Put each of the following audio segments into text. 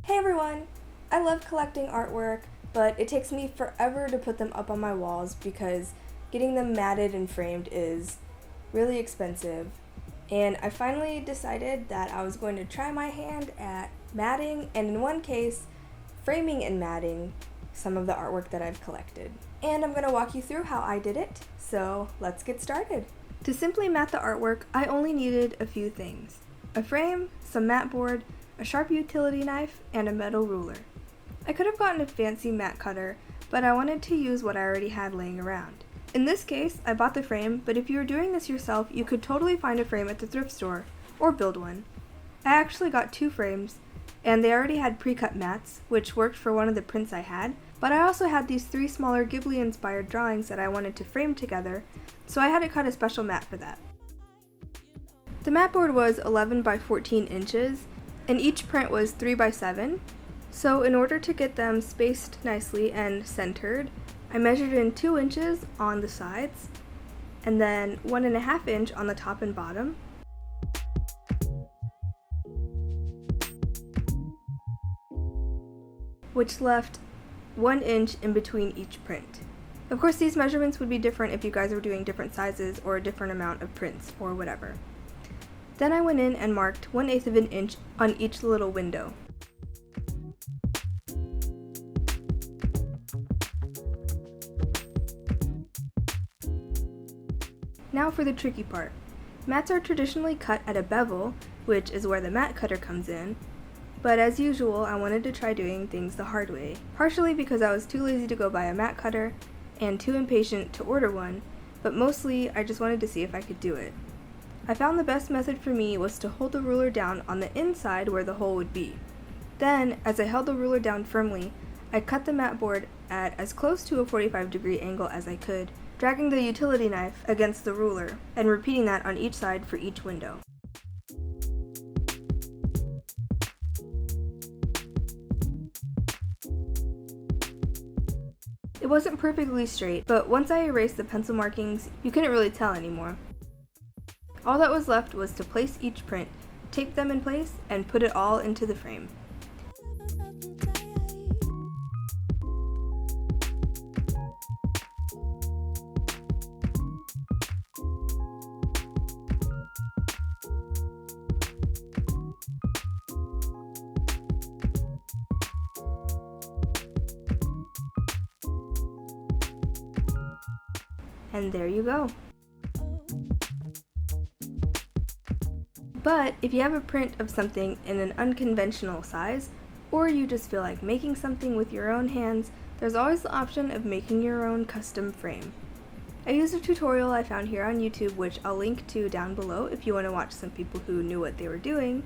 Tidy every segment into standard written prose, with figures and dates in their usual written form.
Hey everyone! I love collecting artwork, but it takes me forever to put them up on my walls because getting them matted and framed is really expensive. And I finally decided that I was going to try my hand at matting, and in one case, framing and matting some of the artwork that I've collected. And I'm going to walk you through how I did it, so let's get started. To simply mat the artwork, I only needed a few things: a frame, some mat board, a sharp utility knife, and a metal ruler. I could have gotten a fancy mat cutter, but I wanted to use what I already had laying around. In this case, I bought the frame, but if you were doing this yourself, you could totally find a frame at the thrift store, or build one. I actually got 2 frames, and they already had pre-cut mats, which worked for one of the prints I had, but I also had these 3 smaller Ghibli-inspired drawings that I wanted to frame together, so I had to cut a special mat for that. The mat board was 11 by 14 inches, and each print was 3 by 7, so in order to get them spaced nicely and centered, I measured in 2 inches on the sides, and then 1.5 inch on the top and bottom, which left 1 inch in between each print. Of course, these measurements would be different if you guys were doing different sizes or a different amount of prints or whatever. Then I went in and marked 1/8 of an inch on each little window. Now for the tricky part. Mats are traditionally cut at a bevel, which is where the mat cutter comes in, but as usual, I wanted to try doing things the hard way, partially because I was too lazy to go buy a mat cutter and too impatient to order one, but mostly I just wanted to see if I could do it. I found the best method for me was to hold the ruler down on the inside where the hole would be. Then, as I held the ruler down firmly, I cut the mat board at as close to a 45-degree angle as I could, dragging the utility knife against the ruler, and repeating that on each side for each window. It wasn't perfectly straight, but once I erased the pencil markings, you couldn't really tell anymore. All that was left was to place each print, tape them in place, and put it all into the frame. And there you go. But if you have a print of something in an unconventional size, or you just feel like making something with your own hands, there's always the option of making your own custom frame. I used a tutorial I found here on YouTube, which I'll link to down below if you want to watch some people who knew what they were doing,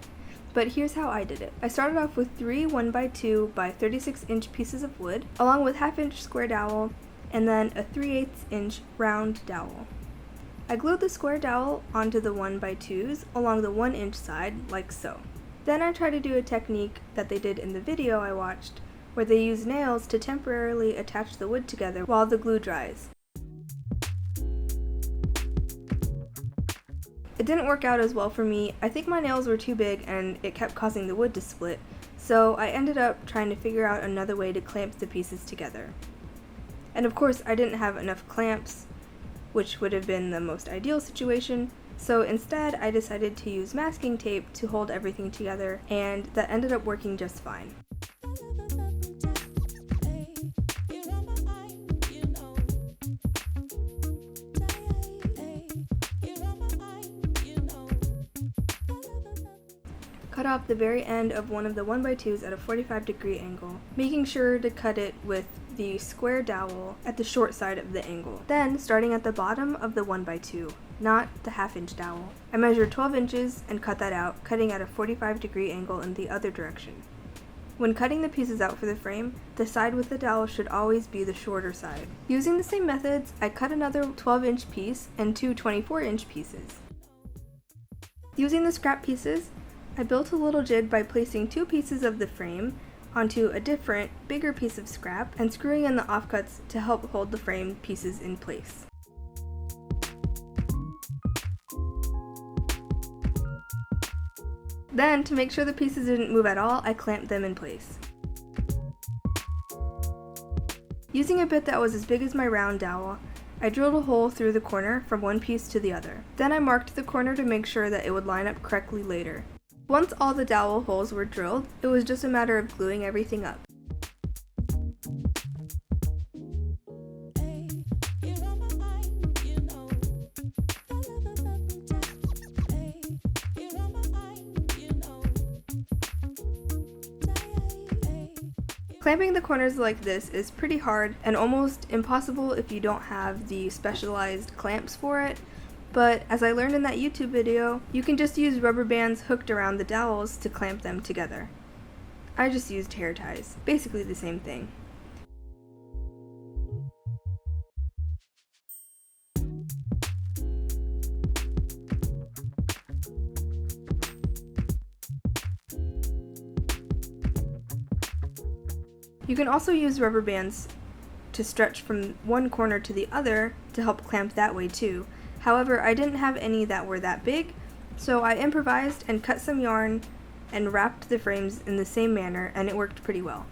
but here's how I did it. I started off with 3 1x2 by 36 inch pieces of wood, along with 1/2 inch square dowel, and then a 3/8 inch round dowel. I glued the square dowel onto the 1x2s along the 1 inch side, like so. Then I tried to do a technique that they did in the video I watched, where they use nails to temporarily attach the wood together while the glue dries. It didn't work out as well for me. I think my nails were too big and it kept causing the wood to split, so I ended up trying to figure out another way to clamp the pieces together. And of course, I didn't have enough clamps, which would have been the most ideal situation, so instead I decided to use masking tape to hold everything together, and that ended up working just fine. Cut off the very end of one of the 1x2s at a 45-degree angle, making sure to cut it with the square dowel at the short side of the angle. Then, starting at the bottom of the 1x2, not the 1/2 inch dowel, I measured 12 inches and cut that out, cutting at a 45-degree angle in the other direction. When cutting the pieces out for the frame, the side with the dowel should always be the shorter side. Using the same methods, I cut another 12-inch piece and 2 24-inch pieces. Using the scrap pieces, I built a little jig by placing 2 pieces of the frame onto a different, bigger piece of scrap and screwing in the offcuts to help hold the frame pieces in place. Then, to make sure the pieces didn't move at all, I clamped them in place. Using a bit that was as big as my round dowel, I drilled a hole through the corner from one piece to the other. Then I marked the corner to make sure that it would line up correctly later. Once all the dowel holes were drilled, it was just a matter of gluing everything up. Clamping the corners like this is pretty hard and almost impossible if you don't have the specialized clamps for it, but as I learned in that YouTube video, you can just use rubber bands hooked around the dowels to clamp them together. I just used hair ties, basically the same thing. You can also use rubber bands to stretch from one corner to the other to help clamp that way too. However, I didn't have any that were that big, so I improvised and cut some yarn and wrapped the frames in the same manner, and it worked pretty well.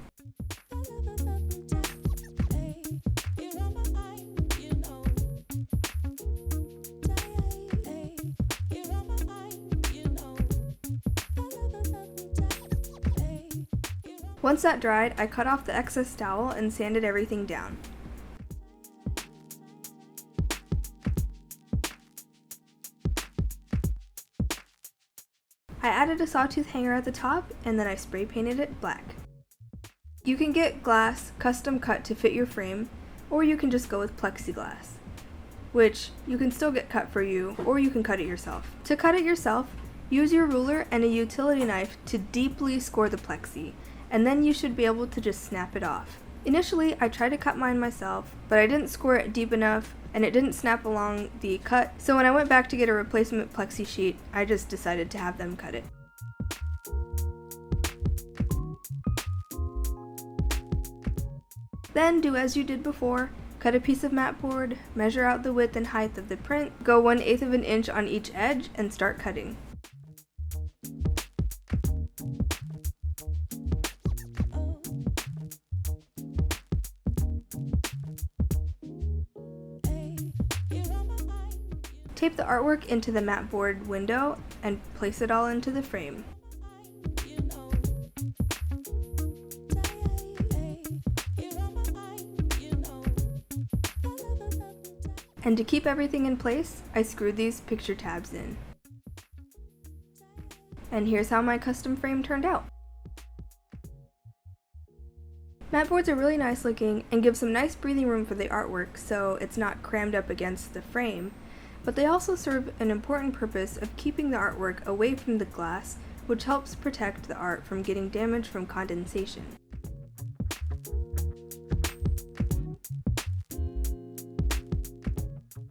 Once that dried, I cut off the excess dowel and sanded everything down. I added a sawtooth hanger at the top, and then I spray painted it black. You can get glass custom cut to fit your frame, or you can just go with plexiglass, which you can still get cut for you, or you can cut it yourself. To cut it yourself, use your ruler and a utility knife to deeply score the plexi, and then you should be able to just snap it off. Initially, I tried to cut mine myself, but I didn't score it deep enough and it didn't snap along the cut, so when I went back to get a replacement plexi sheet, I just decided to have them cut it. Then do as you did before, cut a piece of mat board, measure out the width and height of the print, go 1/8 of an inch on each edge, and start cutting. Tape the artwork into the mat board window and place it all into the frame. And to keep everything in place, I screwed these picture tabs in. And here's how my custom frame turned out. Mat boards are really nice looking and give some nice breathing room for the artwork so it's not crammed up against the frame, but they also serve an important purpose of keeping the artwork away from the glass, which helps protect the art from getting damaged from condensation.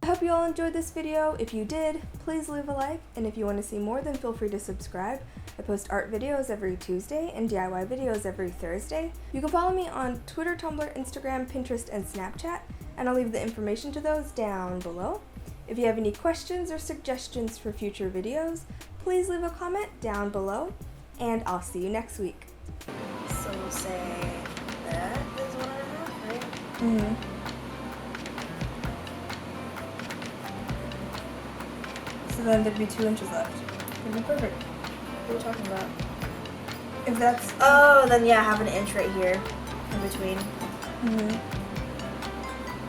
I hope you all enjoyed this video. If you did, please leave a like, and if you want to see more, then feel free to subscribe. I post art videos every Tuesday and DIY videos every Thursday. You can follow me on Twitter, Tumblr, Instagram, Pinterest, and Snapchat, and I'll leave the information to those down below. If you have any questions or suggestions for future videos, please leave a comment down below, and I'll see you next week. So we'll say that is 1.5, right? Mm-hmm. So then there'd be 2 inches left. It'd be perfect. What are you talking about? If that's... Oh, then yeah, have an inch right here in between. Mm-hmm.